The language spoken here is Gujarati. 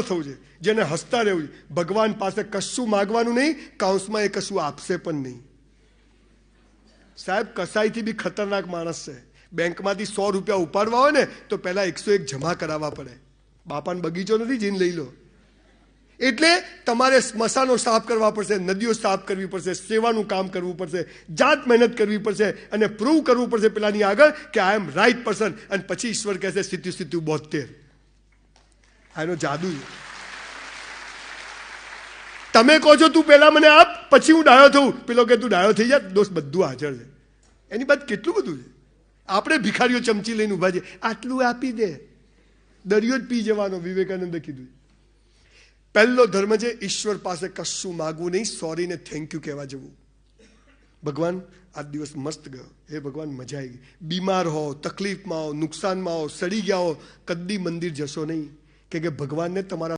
થવું છે, જેને હસતા રહેવું છે. ભગવાન પાસે કશું માગવાનું નહીં, કાઉન્સમાં એ કશું આપશે પણ નહીં. સાહેબ કસાઈથી બી ખતરનાક માણસ છે. બેંકમાંથી 100 રૂપિયા ઉપાડવા હોય ને તો પહેલા 101 જમા કરાવવા પડે. બાપાનો બગીચો નથી, જીન લઈ લો. એટલે તમારે સ્મશાનો સાફ કરવા પડશે, નદીઓ સાફ કરવી પડશે, સેવાનું કામ કરવું પડશે, જાત મહેનત કરવી પડશે અને પ્રૂવ કરવું પડશે પેલાની આગળ કે આઈ એમ રાઈટ પર્સન. અને પછી ઈશ્વર કહેશે સીધું 72. આનો જાદુ છે. તમે કહો છો તું પેલા મને આપ, પછી હું ડાયો થઉં. પેલો કે તું ડાયો થઈ જા, દોસ્ત બધું હાજર છે. એની બાદ કેટલું બધું છે. આપણે ભિખારીઓ ચમચી લઈને ઉભા છે, આટલું આપી દે, દરિયો જ પી જવાનો. વિવેકાનંદે કીધું પહેલો ધર્મ છે ઈશ્વર પાસે કશું માગવું નહીં, સોરી ને થેન્ક યુ કહેવા જવું. ભગવાન આ દિવસ મસ્ત ગયો, હે ભગવાન મજા આવી ગઈ. બીમાર હો, તકલીફમાં હો, નુકસાનમાં હો, સડી ગયા હો, કદી મંદિર જશો નહીં, કે ભગવાનને તમારા